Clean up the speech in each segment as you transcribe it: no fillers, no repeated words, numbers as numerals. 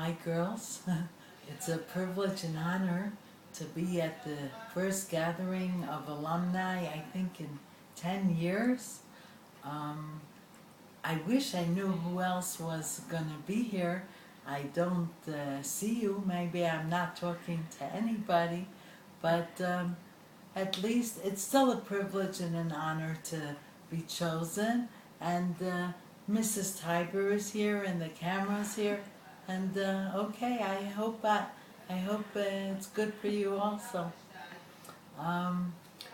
Hi, girls. It's a privilege and honor to be at the first gathering of alumni, I think in 10 years. Um, I wish I knew who else was going to be here. I don't see you. Maybe I'm not talking to anybody, but at least it's still a privilege and an honor to be chosen. And Mrs. Tiger is here, and the camera's here. And okay, I hope it's good for you also. Um,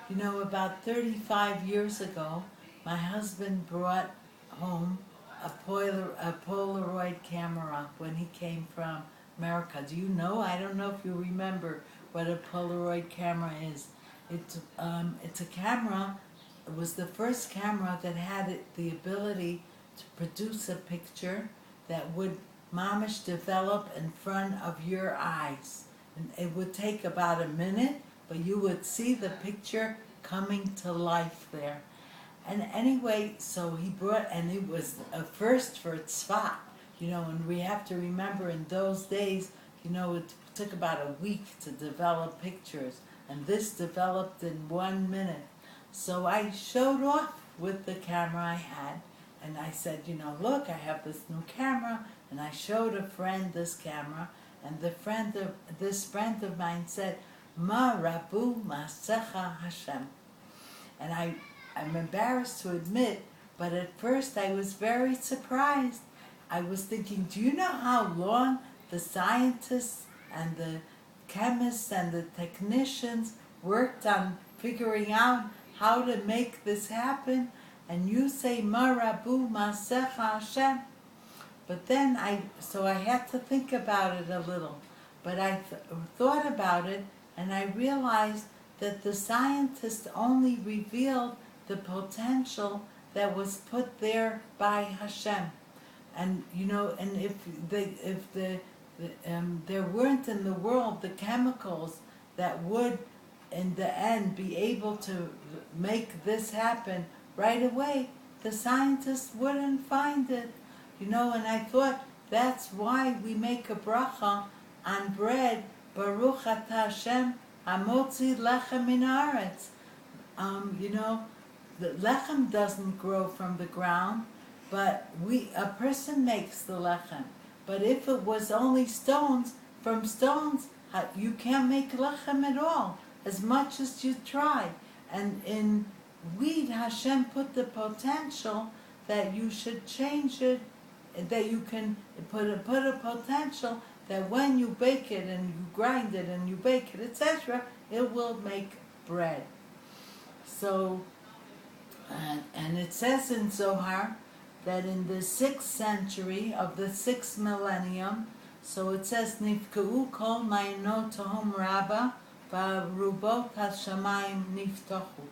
about 35 years ago, my husband brought home a Polaroid camera when he came from America. Do you know? I don't know if you remember what a Polaroid camera is. It's a camera. It was the first camera that had the ability to produce a picture that would mamish develop in front of your eyes. And it would take about a minute, but you would see the picture coming to life there. And anyway, so he brought, and it was a first for Tzfat, and we have to remember in those days, it took about a week to develop pictures, and this developed in 1 minute. So I showed off with the camera I had, and I said, look, I have this new camera, and I showed a friend this camera, and this friend of mine said, Ma Rabu Masecha Hashem. And I'm embarrassed to admit, but at first I was very surprised. I was thinking, do you know how long the scientists and the chemists and the technicians worked on figuring out how to make this happen? And you say, Ma Rabu Masecha Hashem. But then I had to think about it a little. But I thought about it, and I realized that the scientists only revealed the potential that was put there by Hashem. And and if there weren't in the world the chemicals that would in the end be able to make this happen right away, the scientists wouldn't find it. And I thought that's why we make a bracha on bread, Baruch Atah Hashem Hamotzi Lechem Min Haaretz. The lechem doesn't grow from the ground, but a person makes the lechem. But if it was only stones, from stones, you can't make lechem at all, as much as you try. And in wheat, Hashem put the potential that you should change it, that you can put a potential that when you bake it and you grind it and you bake it, etc., it will make bread. So, and it says in Zohar that in the 6th century of the 6th millennium, so it says, Nifka'u kol ma'anot tohom rabba v'rubot hashamayim niftachu.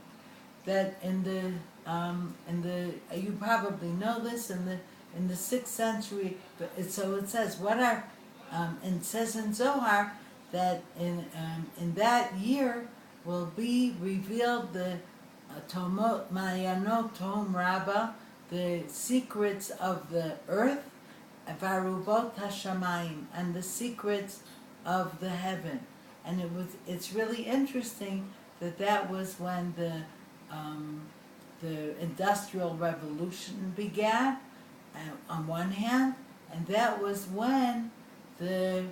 That in the you probably know this, in the 6th century, so it says and it says in Zohar that in that year will be revealed the Ma'ayanot Tom Rabbah, the secrets of the earth, Varubot Hashamayim, and the secrets of the heaven. And it's really interesting that was when the Industrial Revolution began, on one hand, and that was when the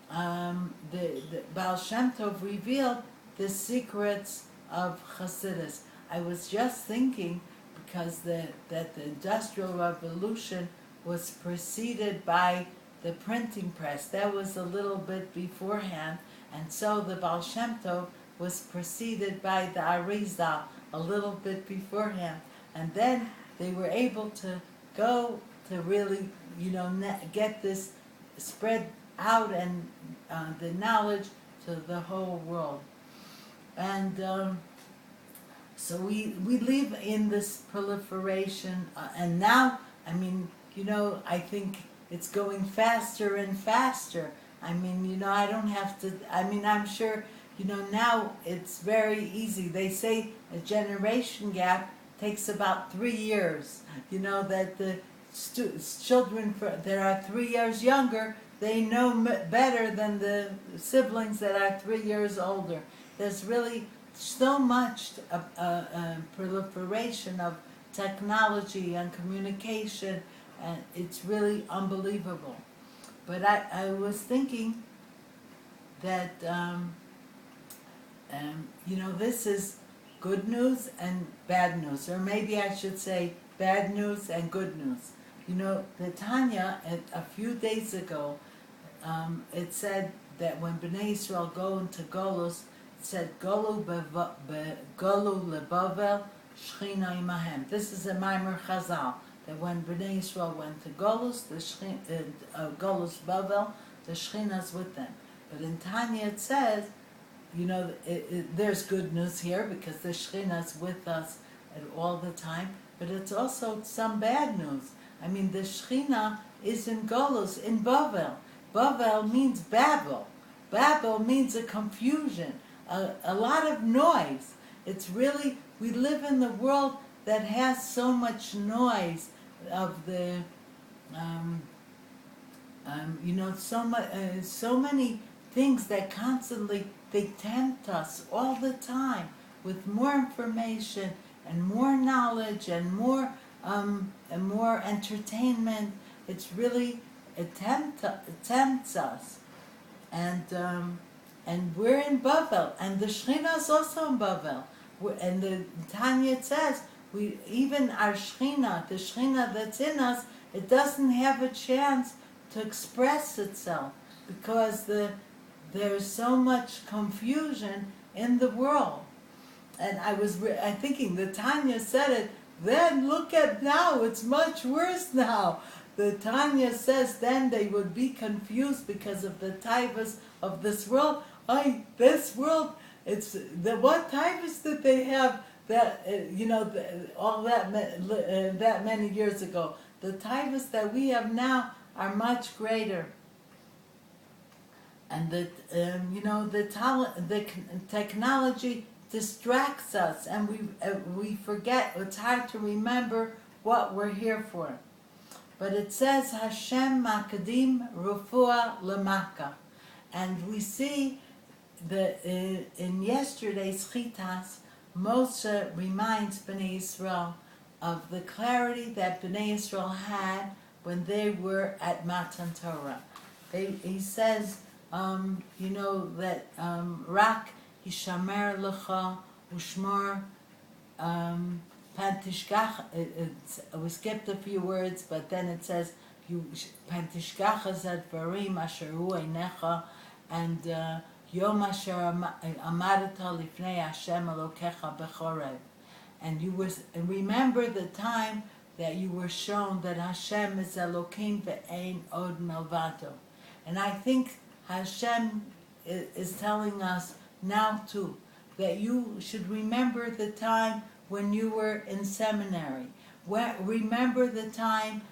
Baal Shem Tov revealed the secrets of Chassidus. I was just thinking, because that the Industrial Revolution was preceded by the printing press. That was a little bit beforehand, and so the Baal Shem Tov was preceded by the Arizal a little bit beforehand. And then they were able to go to really, get this spread out and the knowledge to the whole world. And so we live in this proliferation, and now, I think it's going faster and faster. I don't have to, I'm sure, now it's very easy. They say a generation gap takes about 3 years, that the children that are 3 years younger they know better than the siblings that are 3 years older. There's really so much proliferation of technology and communication, and it's really unbelievable. But I was thinking that, this is good news and bad news, or maybe I should say bad news and good news. The Tanya, a few days ago, it said that when Bnei Israel go into Golus, it said, Golu leBavel, Shechina imahem. This is a Maimer Chazal, that when Bnei Israel went to Golus, Golus Bavel, the Shechina's with them. But in Tanya it says, there's good news here because the Shechina's with us all the time, but it's also some bad news. I mean, the Shechina is in Golus, in Bavel. Bavel means Babel. Babel means a confusion, a lot of noise. It's really, we live in the world that has so much noise of the, so many things that constantly, they tempt us all the time with more information and more knowledge and more entertainment. It's really, it tempts us. And we're in Bavel, and the Shechina is also in Bavel. And the Tanya says, even our Shechina, the Shechina that's in us, it doesn't have a chance to express itself because there's so much confusion in the world. And I was thinking, the Tanya said it, then look at now, it's much worse now. The Tanya says then they would be confused because of the taivas of this world. This world, it's what taivas did they have that all that many years ago? The taivas that we have now are much greater, and the technology distracts us, and we forget. It's hard to remember what we're here for. But it says Hashem Makadim Rufua Lamaka, and we see in yesterday's Chitas, Moshe reminds Bnei Israel of the clarity that Bnei Israel had when they were at Matan Torah. He says, that Rak Yishamer Lecha Ushmor Pantishkach. We skipped a few words, but then it says Pantishkach Zadvarim Asher Hu Einecha, and Yom Asher Amadata Lifnei Hashem Elokecha Bechoreb. And remember the time that you were shown that Hashem is Elokim ve'ein od melvato. And I think Hashem is telling us now too that you should remember the time when you were in seminary. Remember the time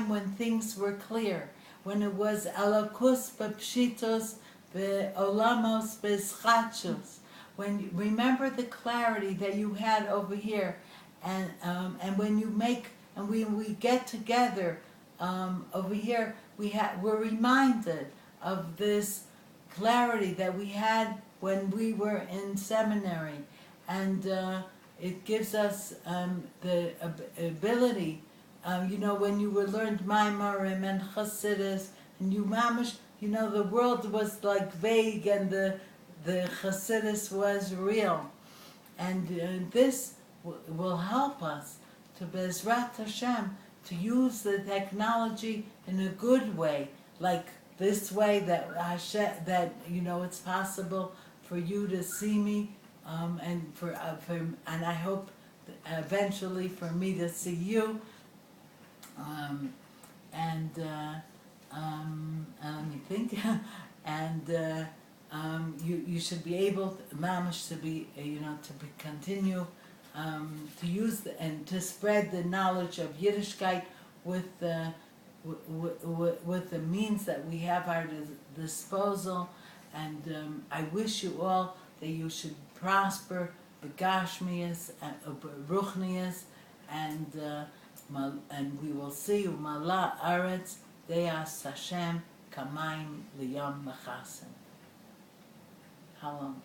when things were clear, when it was alakus b'pshitos ve'olamos b'schachos. Remember the clarity that you had over here, and when we get together over here, we're reminded of this clarity that we had when we were in seminary, and it gives us the ability, when you were learned Maimarim and Chassidus, and you mamish, the world was like vague, and the Chassidus was real, and this will help us to Bezrat Hashem to use the technology in a good way, like this way that Hashem, it's possible for you to see me, and and I hope eventually for me to see you, and let me think, and you should be able, mamish, to be continue to use and to spread the knowledge of Yiddishkeit with the means that we have at our disposal. And I wish you all that you should prosper, begashmias, ruchnias, and and we will see Mala Aretz Deas Hashem Kamayim Liyom Mechasim. How long?